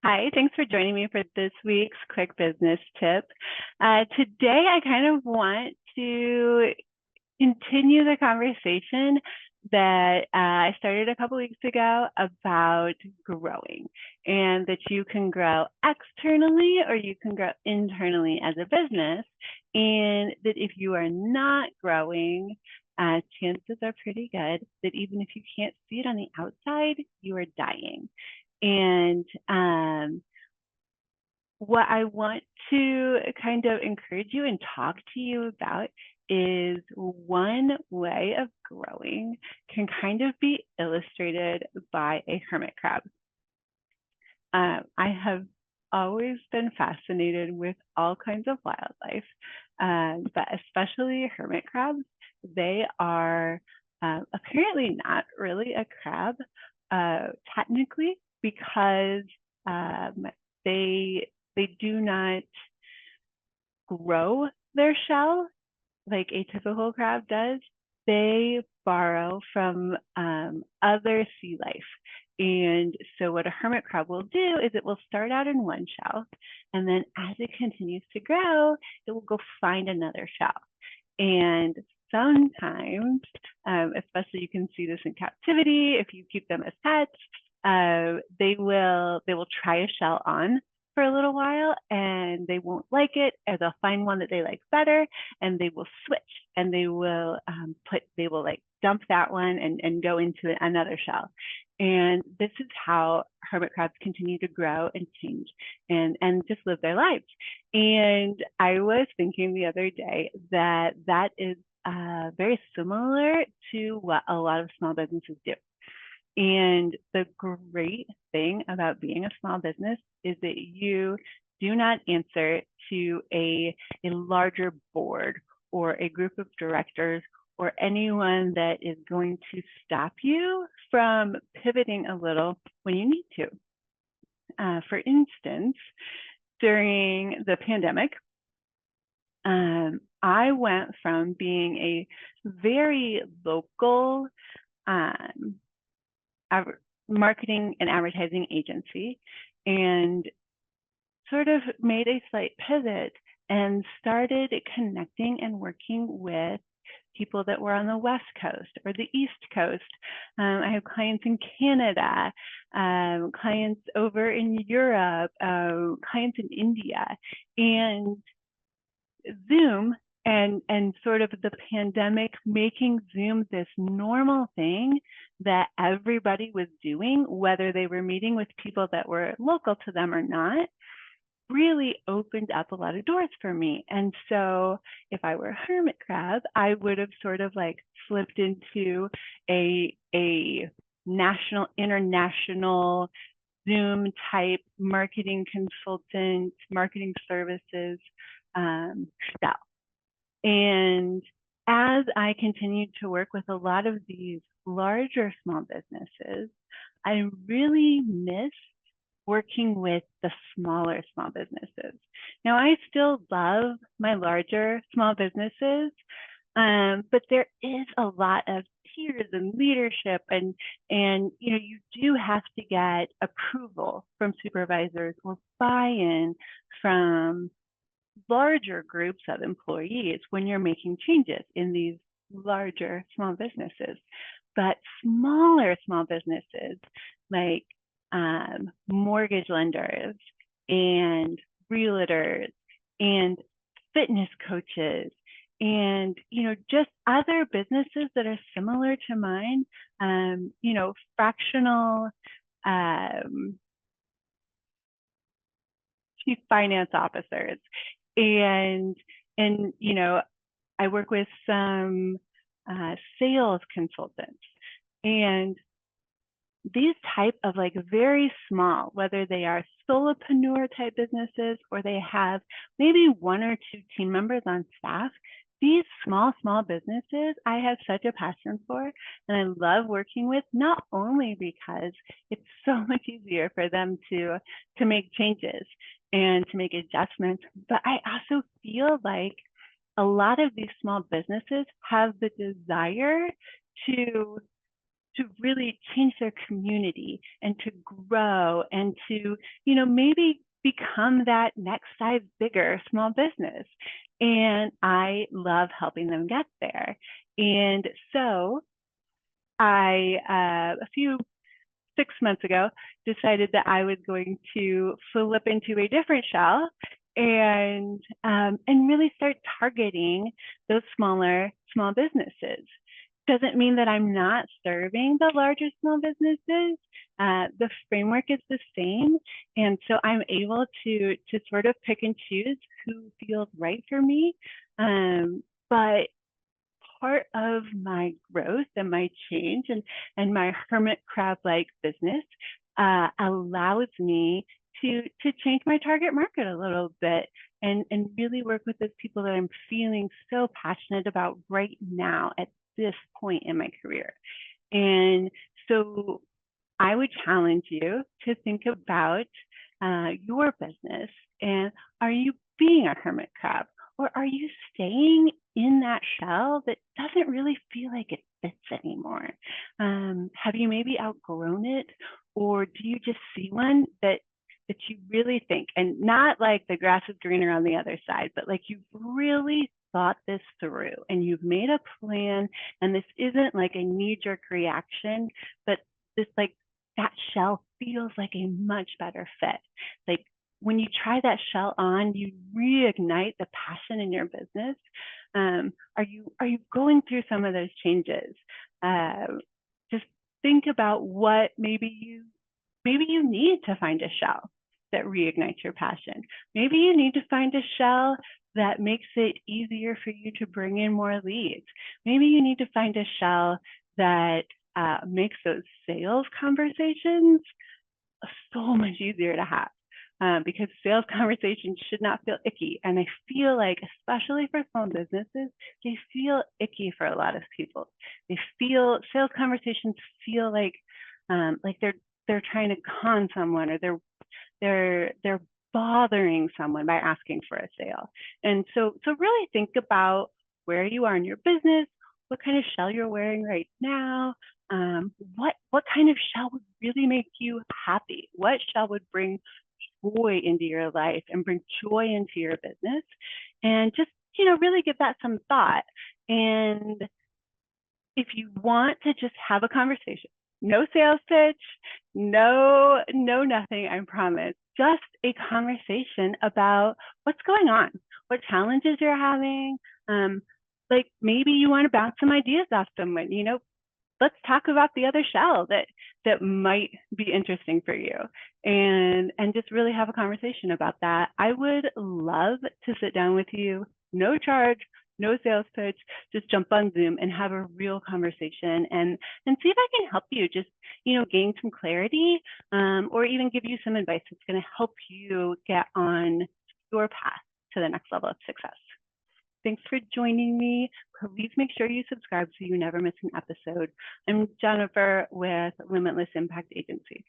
Hi, thanks for joining me for this week's quick business tip. Today, I kind of want to continue the conversation that I started a couple weeks ago about growing, and that you can grow externally or you can grow internally as a business. And that if you are not growing, chances are pretty good that even if you can't see it on the outside, you are dying. And what I want to kind of encourage you and talk to you about is one way of growing can kind of be illustrated by a hermit crab. I have always been fascinated with all kinds of wildlife, but especially hermit crabs. They are apparently not really a crab, technically, because they do not grow their shell like a typical crab does. They borrow from other sea life. And so what a hermit crab will do is it will start out in one shell, and then as it continues to grow, it will go find another shell. And sometimes, especially you can see this in captivity, if you keep them as pets, they will try a shell on for a little while and they won't like it, or they'll find one that they like better and they will switch, and they will like dump that one and go into another shell. And this is how hermit crabs continue to grow and change and just live their lives. And I was thinking the other day that that is very similar to what a lot of small businesses do. And the great thing about being a small business is that you do not answer to a larger board or a group of directors or anyone that is going to stop you from pivoting a little when you need to. For instance, during the pandemic, I went from being a very local marketing and advertising agency and sort of made a slight pivot and started connecting and working with people that were on the West Coast or the East Coast. I have clients in Canada, clients over in Europe, clients in India, and Zoom and sort of the pandemic making Zoom this normal thing that everybody was doing, whether they were meeting with people that were local to them or not, really opened up a lot of doors for me. And so if I were a hermit crab, I would have sort of like slipped into a national, international Zoom type marketing consultant, marketing services style. And as I continued to work with a lot of these larger small businesses, I really missed working with the smaller small businesses. Now, I still love my larger small businesses, but there is a lot of peers and leadership, and you do have to get approval from supervisors or buy-in from larger groups of employees when you're making changes in these larger small businesses. But smaller small businesses like mortgage lenders and realtors and fitness coaches and just other businesses that are similar to mine, fractional chief finance officers, and I work with some sales consultants, and these type of like very small, whether they are solopreneur type businesses or they have maybe one or two team members on staff, these small businesses I have such a passion for, and I love working with, not only because it's so much easier for them to make changes and to make adjustments, but I also feel like a lot of these small businesses have the desire to to really change their community and to grow and to, maybe become that next size bigger small business. And I love helping them get there. And so a few 6 months ago, decided that I was going to flip into a different shell and really start targeting those small businesses. Doesn't mean that I'm not serving the larger small businesses. The framework is the same, and so I'm able to sort of pick and choose who feels right for me. But part of my growth and my change and my hermit crab like business allows me to change my target market a little bit and really work with those people that I'm feeling so passionate about right now at this point in my career. And so I would challenge you to think about your business, and are you being a hermit crab, or are you staying in that shell that doesn't really feel like it fits anymore? Have you maybe outgrown it, or do you just see one that you really think, and not like the grass is greener on the other side, but like you've really thought this through and you've made a plan, and this isn't like a knee-jerk reaction, but this like that shell feels like a much better fit. Like when you try that shell on, you reignite the passion in your business. Are you going through some of those changes? Just think about what maybe you need to find a shell that reignites your passion. Maybe you need to find a shell that makes it easier for you to bring in more leads. Maybe you need to find a shell that makes those sales conversations so much easier to have, because sales conversations should not feel icky. And I feel like, especially for small businesses, they feel icky for a lot of people. Sales conversations feel like they're trying to con someone, or they're bothering someone by asking for a sale. And so really think about where you are in your business, what kind of shell you're wearing right now, what kind of shell would really make you happy? What shell would bring joy into your life and bring joy into your business? And just, really give that some thought. And if you want to just have a conversation, no sales pitch, no nothing, I promise. Just a conversation about what's going on, what challenges you're having. Like maybe you want to bounce some ideas off someone, let's talk about the other shell that might be interesting for you, and just really have a conversation about that. I would love to sit down with you, no charge, no sales pitch, just jump on Zoom and have a real conversation and see if I can help you just, gain some clarity, or even give you some advice that's going to help you get on your path to the next level of success. Thanks for joining me. Please make sure you subscribe so you never miss an episode. I'm Jennifer with Limitless Impact Agency.